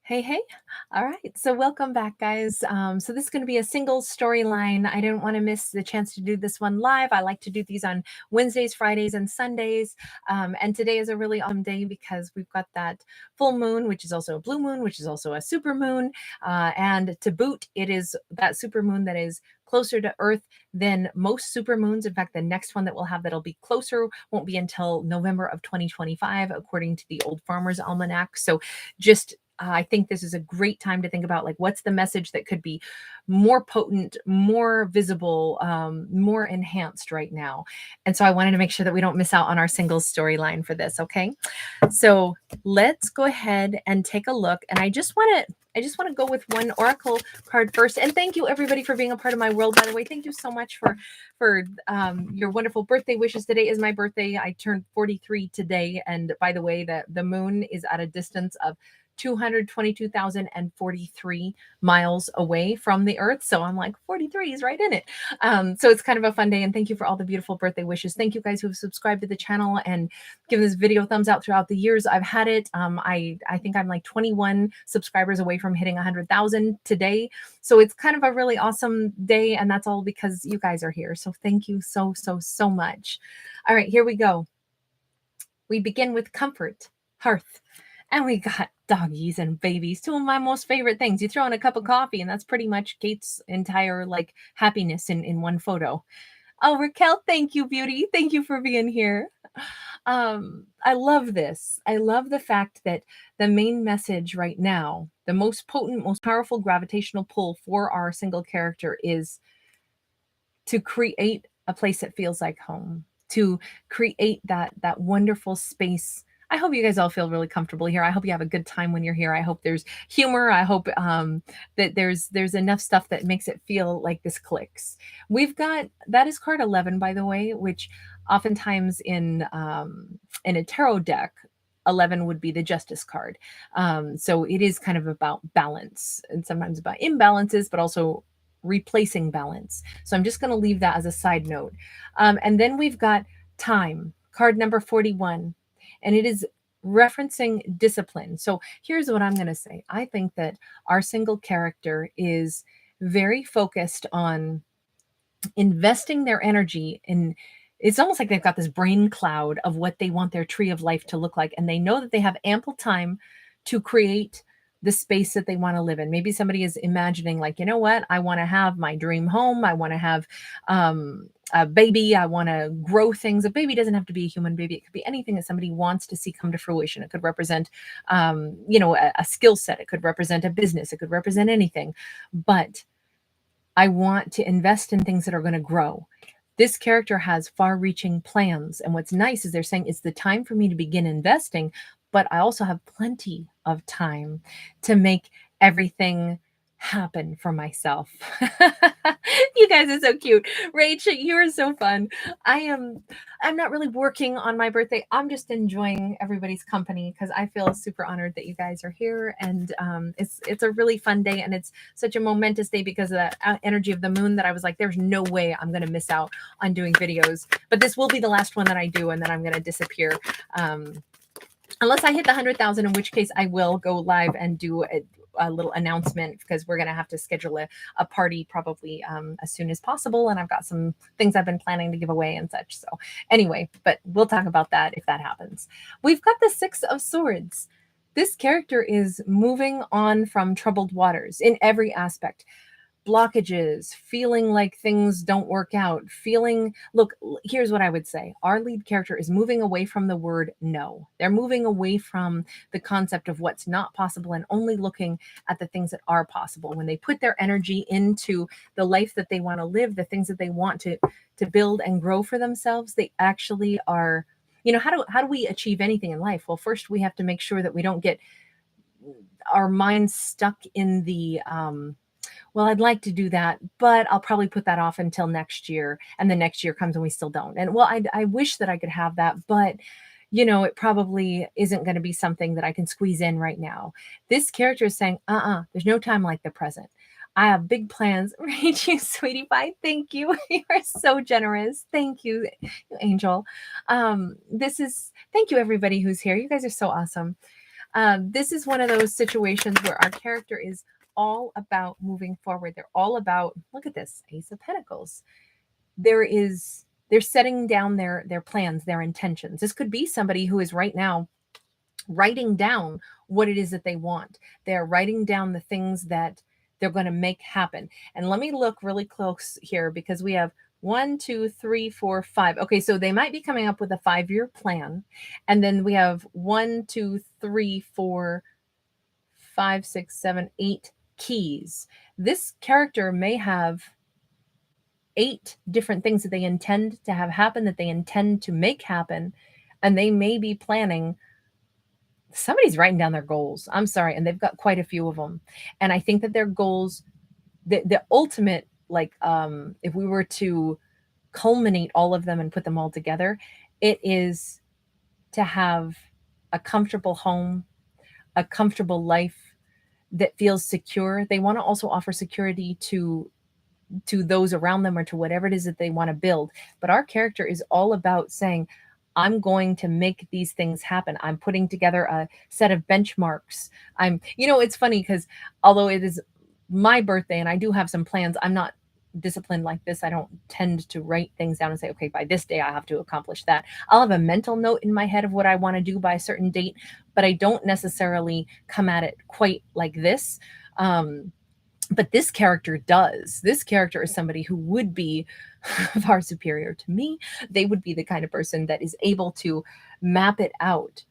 Hey, hey. All right. So, welcome back, guys. So, this is going to be a single storyline. I didn't want to miss the chance to do this one live. I like to do these on Wednesdays, Fridays, and Sundays. And today is a really awesome day because we've got that full moon, which is also a blue moon, which is also a super moon. And to boot, it is that super moon that is closer to Earth than most super moons. In fact, the next one that we'll have that'll be closer won't be until November of 2025, according to the Old Farmer's Almanac. So, just I think this is a great time to think about like what's the message that could be more potent, more visible, more enhanced right now. And so I wanted to make sure that we don't miss out on our singles storyline for this. Okay, so let's go ahead and take a look. And I just want to go with one oracle card first. And thank you everybody for being a part of my world. By the way, thank you so much for your wonderful birthday wishes. Today is my birthday. I turned 43 today. And by the way, the moon is at a distance of 222,043 miles away from the earth. So I'm like, 43 is right in it. So it's kind of a fun day. And thank you for all the beautiful birthday wishes. Thank you guys who have subscribed to the channel and given this video thumbs out throughout the years I've had it. I think I'm like 21 subscribers away from hitting 100,000 today. So it's kind of a really awesome day. And that's all because you guys are here. So thank you so, so, so much. All right, here we go. We begin with comfort, hearth, and we got doggies and babies, two of my most favorite things. You throw in a cup of coffee, and that's pretty much Kate's entire like happiness in one photo. Oh, Raquel, thank you, beauty. Thank you for being here. I love this. I love the fact that the main message right now, the most potent, most powerful gravitational pull for our single character is to create a place that feels like home, to create that wonderful space. I hope you guys all feel really comfortable here. I hope you have a good time when you're here. I hope there's humor. I hope that there's enough stuff that makes it feel like this clicks. We've got that is card 11, by the way, which oftentimes in a tarot deck, 11 would be the justice card. So it is kind of about balance and sometimes about imbalances, but also replacing balance. So I'm just going to leave that as a side note. And then we've got time, card number 41, and it is referencing discipline. So here's what I'm going to say. I think that our single character is very focused on investing their energy in. It's almost like they've got this brain cloud of what they want their tree of life to look like. And they know that they have ample time to create the space that they want to live in. Maybe somebody is imagining, like, you know what? I want to have my dream home. I want to have a baby. I want to grow things. A baby doesn't have to be a human baby. It could be anything that somebody wants to see come to fruition. It could represent, a skill set. It could represent a business. It could represent anything. But I want to invest in things that are going to grow. This character has far reaching plans. And what's nice is they're saying it's the time for me to begin investing, but I also have plenty of time to make everything happen for myself. You guys are so cute. Rach, you're so fun. I'm not really working on my birthday. I'm just enjoying everybody's company because I feel super honored that you guys are here. And it's a really fun day. And it's such a momentous day because of the energy of the moon that I was like, there's no way I'm going to miss out on doing videos. But this will be the last one that I do. And then I'm going to disappear. Unless I hit the 100,000, in which case I will go live and do a little announcement because we're going to have to schedule a party probably as soon as possible. And I've got some things I've been planning to give away and such. So anyway, but we'll talk about that if that happens. We've got the Six of Swords. This character is moving on from troubled waters in every aspect. Blockages, feeling like things don't work out, look, here's what I would say. Our lead character is moving away from the word no. They're moving away from the concept of what's not possible and only looking at the things that are possible. When they put their energy into the life that they want to live, the things that they want to build and grow for themselves, they actually are, how do we achieve anything in life? Well, first we have to make sure that we don't get our minds stuck in the well, I'd like to do that, but I'll probably put that off until next year. And the next year comes and we still don't. And well, I wish that I could have that, but it probably isn't going to be something that I can squeeze in right now. This character is saying, there's no time like the present. I have big plans. Rachel, sweetie pie, thank you. You are so generous. Thank you, Angel. Thank you, everybody who's here. You guys are so awesome. This is one of those situations where our character is all about moving forward. They're all about, look at this, Ace of Pentacles. They're setting down their plans, their intentions. This could be somebody who is right now writing down what it is that they want. They're writing down the things that they're going to make happen. And let me look really close here, because we have 1, 2, 3, 4, 5. Okay, so they might be coming up with a 5-year plan. And then we have 1, 2, 3, 4, 5, 6, 7, 8 keys. This character may have 8 different things that they intend to have happen, that they intend to make happen. And they may be planning, somebody's writing down their goals. I'm sorry. And they've got quite a few of them. And I think that their goals, the ultimate, like, if we were to culminate all of them and put them all together, it is to have a comfortable home, a comfortable life that feels secure. They want to also offer security to those around them, or to whatever it is that they want to build. But our character is all about saying, I'm going to make these things happen. I'm putting together a set of benchmarks. It's funny because although it is my birthday and I do have some plans, I'm not disciplined like this. I don't tend to write things down and say, okay, by this day I have to accomplish that. I'll have a mental note in my head of what I want to do by a certain date, but I don't necessarily come at it quite like this. But this character does. This character is somebody who would be far superior to me. They would be the kind of person that is able to map it out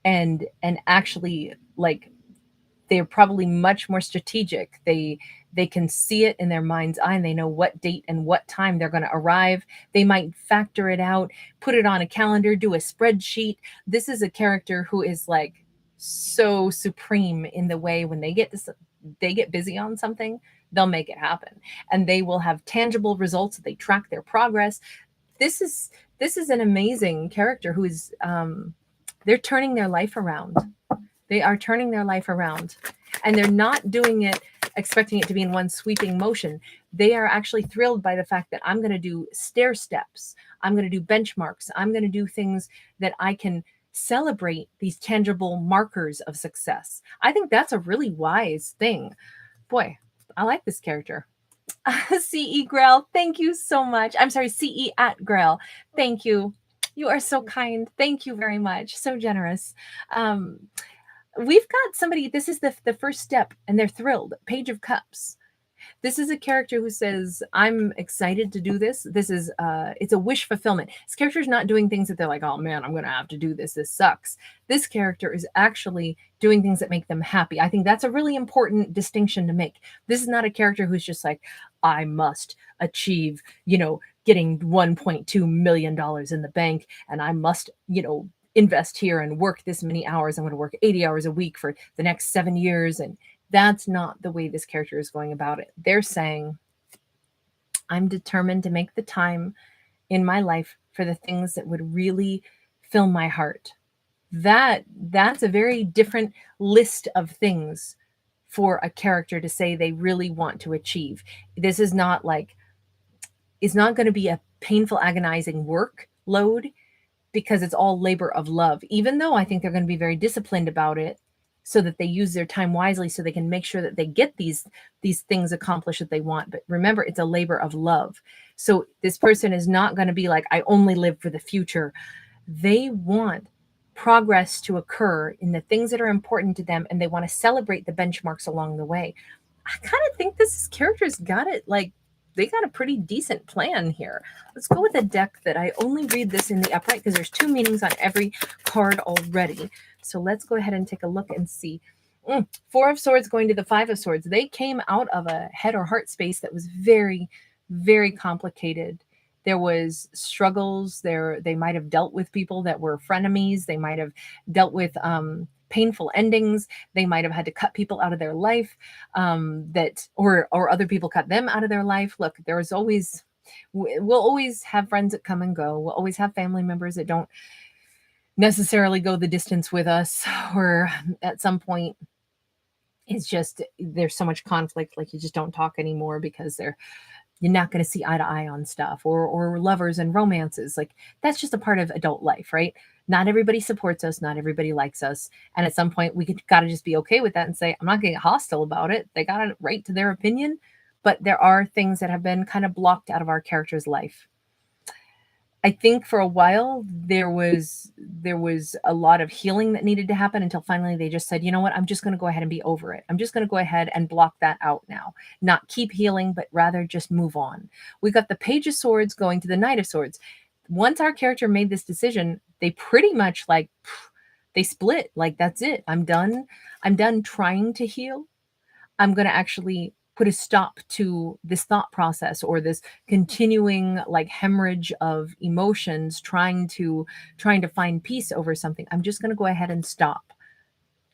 and actually, like, they're probably much more strategic. They can see it in their mind's eye, and they know what date and what time they're going to arrive. They might factor it out, put it on a calendar, do a spreadsheet. This is a character who is like so supreme in the way when they get busy on something, they'll make it happen, and they will have tangible results. They track their progress. This is an amazing character who is they're turning their life around. They are turning their life around, and they're not doing it expecting it to be in one sweeping motion. They are actually thrilled by the fact that I'm going to do stair steps. I'm going to do benchmarks. I'm going to do things that I can celebrate, these tangible markers of success. I think that's a really wise thing. Boy, I like this character. CE Grail, thank you so much. I'm sorry, CE at Grail. Thank you. You are so kind. Thank you very much. So generous. We've got somebody, this is the first step, and they're thrilled. Page of Cups. This is a character who says, I'm excited to do this. This is, it's a wish fulfillment. This character is not doing things that they're like, oh man, I'm going to have to do this. This sucks. This character is actually doing things that make them happy. I think that's a really important distinction to make. This is not a character who's just like, I must achieve, getting $1.2 million in the bank, and I must, invest here and work this many hours. I'm going to work 80 hours a week for the next 7 years. And that's not the way this character is going about it. They're saying, I'm determined to make the time in my life for the things that would really fill my heart. That's a very different list of things for a character to say they really want to achieve. This is not like, it's not going to be a painful, agonizing workload, because it's all labor of love, even though I think they're going to be very disciplined about it, so that they use their time wisely, so they can make sure that they get these things accomplished that they want. But remember, it's a labor of love. So this person is not going to be like, I only live for the future. They want progress to occur in the things that are important to them, and they want to celebrate the benchmarks along the way. I kind of think this character's got it, like, they got a pretty decent plan here. Let's go with a deck that I only read this in the upright, because there's 2 meanings on every card already. So let's go ahead and take a look and see. 4 of Swords going to the 5 of Swords. They came out of a head or heart space that was very, very complicated. There was struggles there. They might have dealt with people that were frenemies. They might have dealt with painful endings. They might have had to cut people out of their life, or other people cut them out of their life. Look, we'll always have friends that come and go. We'll always have family members that don't necessarily go the distance with us, or at some point it's just, there's so much conflict, like you just don't talk anymore because you're not going to see eye to eye on stuff, or lovers and romances. Like, that's just a part of adult life, right? Not everybody supports us, not everybody likes us. And at some point, we got to just be okay with that and say, I'm not going to get hostile about it. They got a right to their opinion. But there are things that have been kind of blocked out of our character's life. I think for a while there was a lot of healing that needed to happen until finally they just said, "You know what? I'm just going to go ahead and be over it. I'm just going to go ahead and block that out now. Not keep healing, but rather just move on." We got the Page of Swords going to the Knight of Swords. Once our character made this decision, they pretty much like they split. Like that's it. I'm done. I'm done trying to heal. I'm going to actually put a stop to this thought process or this continuing like hemorrhage of emotions trying to find peace over something. I'm just going to go ahead and stop.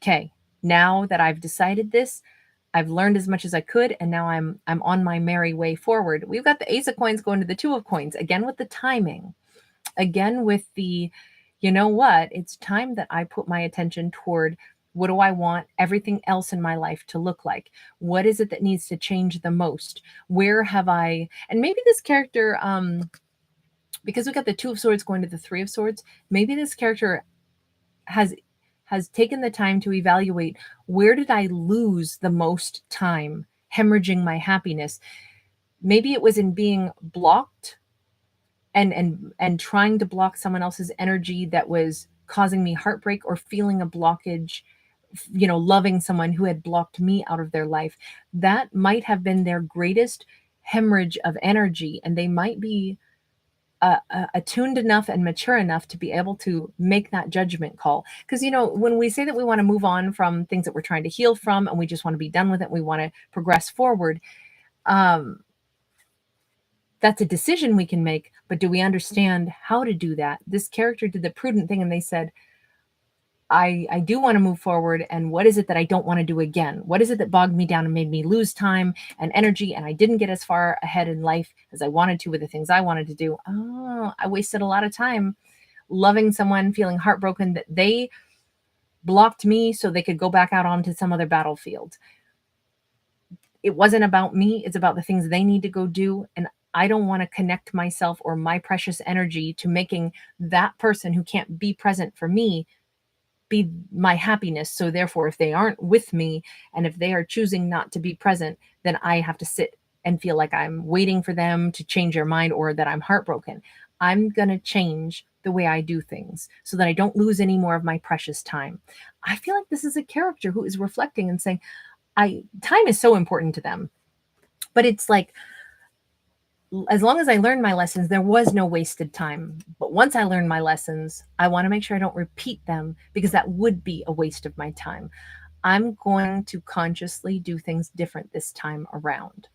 Okay. Now that I've decided this, I've learned as much as I could and now I'm on my merry way forward. We've got the Ace of Coins going to the Two of Coins again with the timing. Again with the, you know what, it's time that I put my attention toward what do I want everything else in my life to look like? What is it that needs to change the most? Where have I, and maybe this character, because we got the Two of Swords going to the Three of Swords, maybe this character has has taken the time to evaluate where did I lose the most time hemorrhaging my happiness. Maybe it was in being blocked and trying to block someone else's energy that was causing me heartbreak or feeling a blockage, loving someone who had blocked me out of their life. That might have been their greatest hemorrhage of energy, and they might be attuned enough and mature enough to be able to make that judgment call. Because, when we say that we want to move on from things that we're trying to heal from and we just want to be done with it, we want to progress forward. That's a decision we can make, but do we understand how to do that? This character did the prudent thing and they said, I do want to move forward. And what is it that I don't want to do again? What is it that bogged me down and made me lose time and energy? And I didn't get as far ahead in life as I wanted to with the things I wanted to do. Oh, I wasted a lot of time loving someone, feeling heartbroken that they blocked me so they could go back out onto some other battlefield. It wasn't about me. It's about the things they need to go do. And I don't want to connect myself or my precious energy to making that person who can't be present for me be my happiness. So therefore, if they aren't with me and if they are choosing not to be present, then I have to sit and feel like I'm waiting for them to change their mind or that I'm heartbroken. I'm going to change the way I do things so that I don't lose any more of my precious time. I feel like this is a character who is reflecting and saying, time is so important to them. But it's like, as long as I learned my lessons, there was no wasted time. But once I learned my lessons, I want to make sure I don't repeat them because that would be a waste of my time. I'm going to consciously do things different this time around.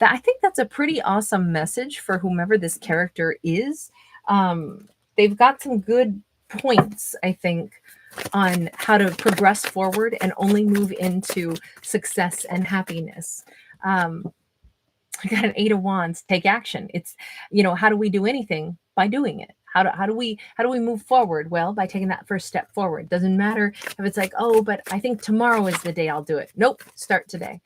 I think that's a pretty awesome message for whomever this character is. They've got some good points, I think, on how to progress forward and only move into success and happiness. I got an Eight of Wands. Take action. It's, how do we do anything? By doing it. How do we move forward? Well, by taking that first step forward. Doesn't matter if it's like, oh, but I think tomorrow is the day I'll do it. Nope. Start today.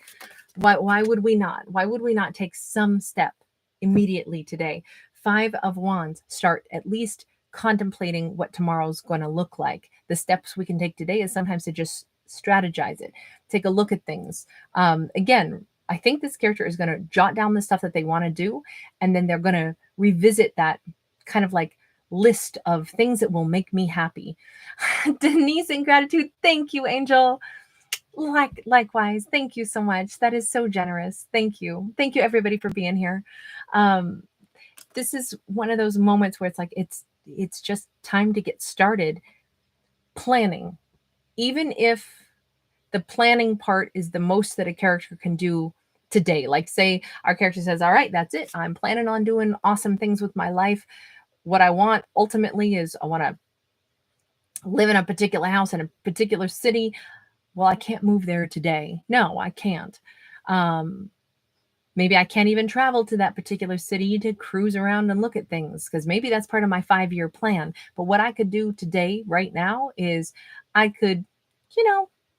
Why would we not? Why would we not take some step immediately today? Five of Wands. Start at least contemplating what tomorrow's going to look like. The steps we can take today is sometimes to just strategize it. Take a look at things. Again, I think this character is going to jot down the stuff that they want to do, and then they're going to revisit that kind of like list of things that will make me happy. Denise in gratitude. Thank you, Angel. Likewise. Thank you so much. That is so generous. Thank you. Thank you everybody for being here. This is one of those moments where it's like, it's just time to get started planning. Even if the planning part is the most that a character can do today. Like say our character says, all right, that's it. I'm planning on doing awesome things with my life. What I want ultimately is I want to live in a particular house in a particular city. Well, I can't move there today. No, I can't. Maybe I can't even travel to that particular city to cruise around and look at things because maybe that's part of my 5-year plan. But what I could do today, right now, is I could,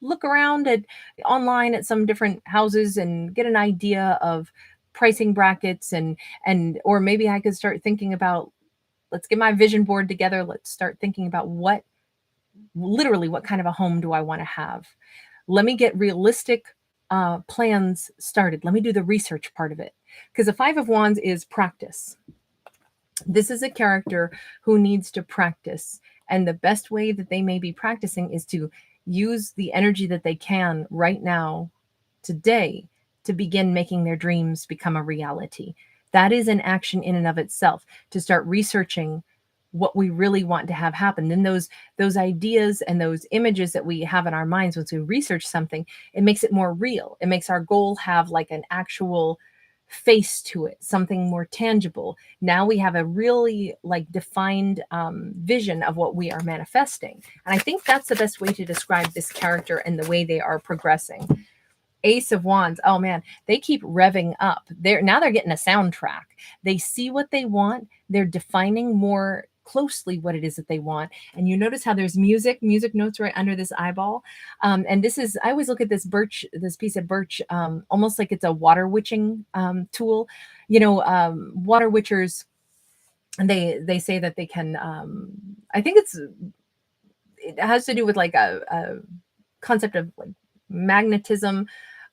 look around at online at some different houses and get an idea of pricing brackets and or maybe I could start thinking about let's get my vision board together. Let's start thinking about literally what kind of a home do I want to have. Let me get realistic plans started. Let me do the research part of it. Because the Five of Wands is practice. This is a character who needs to practice. And the best way that they may be practicing is to use the energy that they can right now, today, to begin making their dreams become a reality. That is an action in and of itself, to start researching what we really want to have happen. Then those ideas and those images that we have in our minds, once we research something, it makes it more real. It makes our goal have like an actual face to it, something more tangible. Now we have a really like defined vision of what we are manifesting. And I think that's the best way to describe this character and the way they are progressing. Ace of Wands. Oh man, they keep revving up. They're getting a soundtrack. They see what they want. They're defining more closely what it is that they want. And you notice how there's music notes right under this eyeball. And this is, I always look at this piece of birch, almost like it's a water witching tool. You know, water witchers, they say that they can, I think it has to do with like a concept of like magnetism,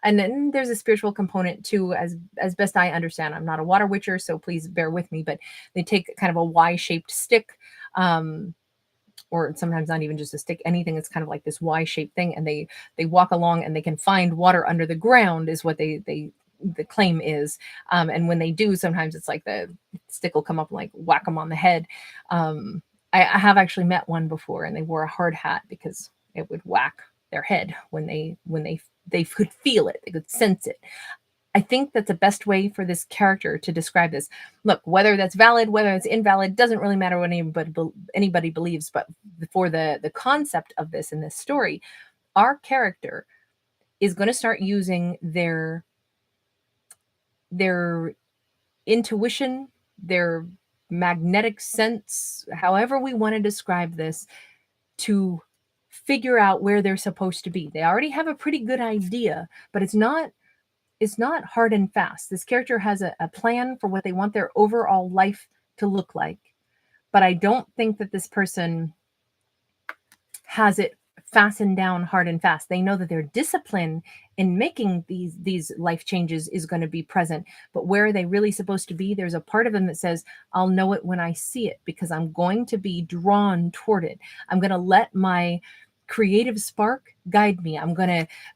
and then there's a spiritual component too, as best I understand. I'm not a water witcher, so please bear with me, but they take kind of a Y-shaped stick, or sometimes not even just a stick, anything that's kind of like this Y-shaped thing, and they walk along and they can find water under the ground, is what the claim is. And when they do, sometimes it's like the stick will come up and like whack them on the head. I have actually met one before, and they wore a hard hat because it would whack their head when they could feel it, they could sense it. I think that's the best way for this character to describe this. Look, whether that's valid, whether it's invalid, doesn't really matter what anybody believes. But for the concept of this in this story, our character is going to start using their intuition, their magnetic sense, however we want to describe this, to figure out where they're supposed to be. They already have a pretty good idea, but it's not hard and fast. This character has a plan for what they want their overall life to look like. But I don't think that this person has it fastened down hard and fast. They know that their discipline in making these life changes is going to be present, but where are they really supposed to be? There's a part of them that says, I'll know it when I see it, because I'm going to be drawn toward it. I'm going to let my creative spark guide me.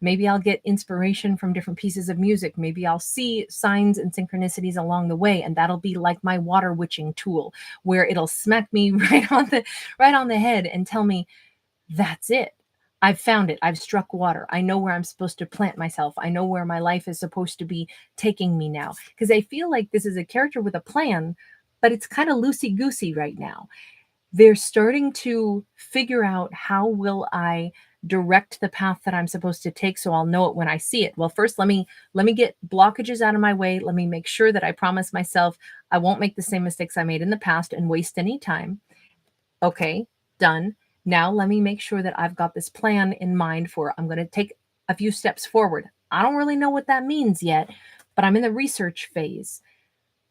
Maybe I'll get inspiration from different pieces of music. Maybe I'll see signs and synchronicities along the way, and that'll be like my water witching tool, where it'll smack me right on the head and tell me, that's it. I've found it. I've struck water. I know where I'm supposed to plant myself. I know where my life is supposed to be taking me now. Because I feel like this is a character with a plan, but it's kind of loosey-goosey right now. They're starting to figure out, how will I direct the path that I'm supposed to take so I'll know it when I see it? Well, first, let me get blockages out of my way. Let me make sure that I promise myself I won't make the same mistakes I made in the past and waste any time. Okay, done. Now let me make sure that I've got this plan in mind for, I'm going to take a few steps forward. I don't really know what that means yet, but I'm in the research phase.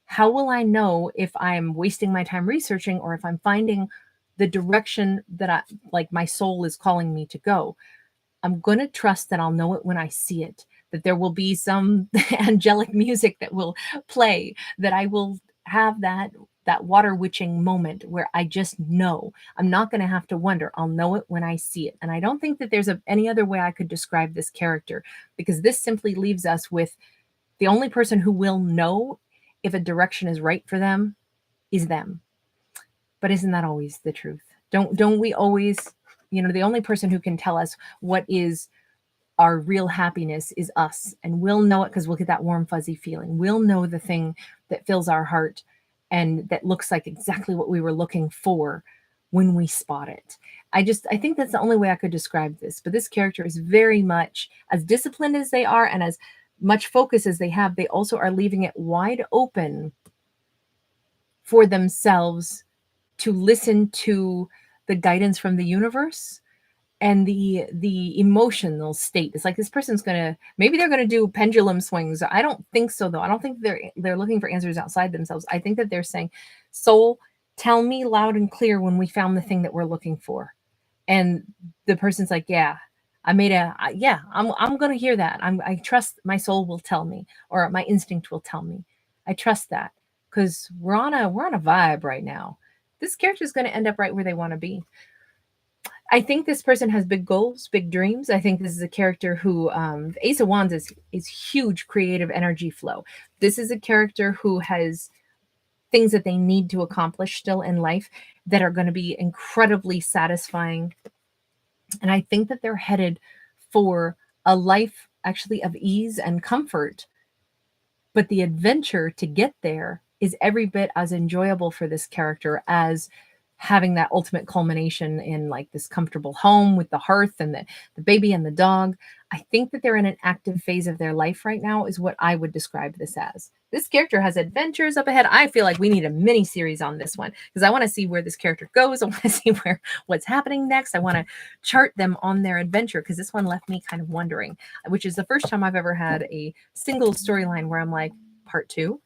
How will I know if I'm wasting my time researching or if I'm finding the direction that my soul is calling me to go? I'm going to trust that I'll know it when I see it, that there will be some angelic music that will play, that I will have that water witching moment where I just know. I'm not going to have to wonder. I'll know it when I see it. And I don't think that there's any other way I could describe this character, because this simply leaves us with the only person who will know if a direction is right for them is them. But isn't that always the truth? Don't we always, the only person who can tell us what is our real happiness is us, and we'll know it because we'll get that warm fuzzy feeling. We'll know the thing that fills our heart and that looks like exactly what we were looking for when we spot it. I think that's the only way I could describe this. But this character is very much, as disciplined as they are and as much focus as they have, they also are leaving it wide open for themselves to listen to the guidance from the universe and the emotional state. It's like this person's maybe they're gonna do pendulum swings. I don't think so, though. I don't think they're looking for answers outside themselves. I think that they're saying, soul, Tell me loud and clear when we found the thing that we're looking for. And the person's like, yeah, yeah, I'm going to hear that. I trust my soul will tell me, or my instinct will tell me. I trust that because we're on a vibe right now. This character is going to end up right where they want to be. I think this person has big goals, big dreams. I think this is a character who, Ace of Wands is huge creative energy flow. This is a character who has things that they need to accomplish still in life that are going to be incredibly satisfying. And I think that they're headed for a life actually of ease and comfort. But the adventure to get there is every bit as enjoyable for this character as having that ultimate culmination in like this comfortable home with the hearth and the baby and the dog. I think that they're in an active phase of their life right now, is what I would describe this as. This character has adventures up ahead. I feel like we need a mini series on this one because I want to see where this character goes. I want to see what's happening next. I want to chart them on their adventure because this one left me kind of wondering, which is the first time I've ever had a single storyline where I'm like, part two.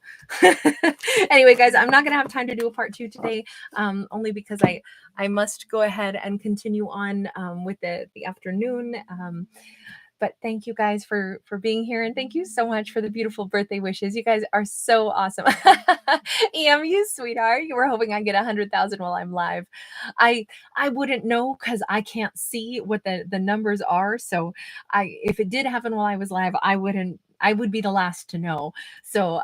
Anyway, guys, I'm not going to have time to do a part two today, only because I must go ahead and continue on with the afternoon. But thank you guys for being here, and thank you so much for the beautiful birthday wishes. You guys are so awesome. Em, you sweetheart. You were hoping I get 100,000 while I'm live. I wouldn't know because I can't see what the numbers are. So if it did happen while I was live, I would be the last to know. So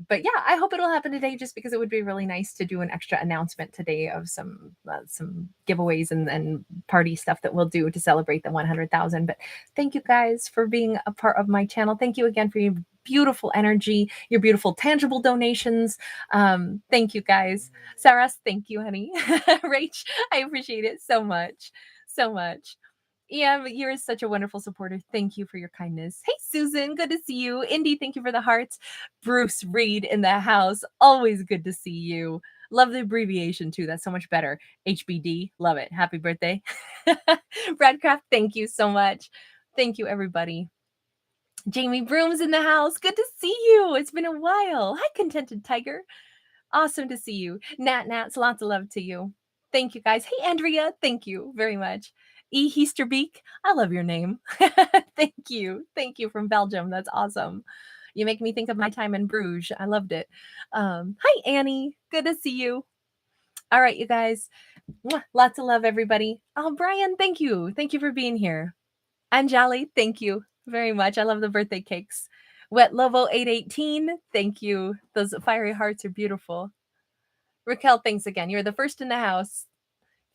but yeah, I hope it'll happen today just because it would be really nice to do an extra announcement today of some giveaways and party stuff that we'll do to celebrate the 100,000. But thank you guys for being a part of my channel. Thank you again for your beautiful energy, your beautiful tangible donations. Thank you guys. Saras, thank you, honey. Rach, I appreciate it so much. So much. Yeah, you're such a wonderful supporter. Thank you for your kindness. Hey, Susan, good to see you. Indy, thank you for the hearts. Bruce Reed in the house. Always good to see you. Love the abbreviation too. That's so much better. HBD. Love it. Happy birthday. Bradcraft, thank you so much. Thank you, everybody. Jamie Broom's in the house. Good to see you. It's been a while. Hi, Contented Tiger. Awesome to see you. Nats, lots of love to you. Thank you, guys. Hey, Andrea. Thank you very much. E. Heasterbeek, I love your name. Thank you. Thank you from Belgium. That's awesome. You make me think of my time in Bruges. I loved it. Hi, Annie. Good to see you. All right, you guys. Mwah. Lots of love, everybody. Oh, Brian, thank you. Thank you for being here. Anjali, thank you very much. I love the birthday cakes. Wet Lobo 818, thank you. Those fiery hearts are beautiful. Raquel, thanks again. You're the first in the house.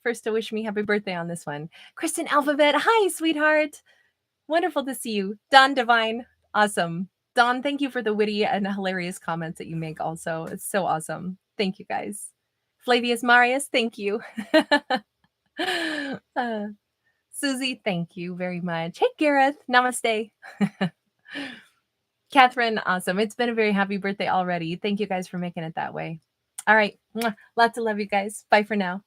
First to wish me happy birthday on this one. Kristen Alphabet, hi, sweetheart. Wonderful to see you. Don Divine, awesome. Don, thank you for the witty and hilarious comments that you make also. It's so awesome. Thank you, guys. Flavius Marius, thank you. Susie, thank you very much. Hey, Gareth, namaste. Catherine, awesome. It's been a very happy birthday already. Thank you guys for making it that way. All right. Lots of love, you guys. Bye for now.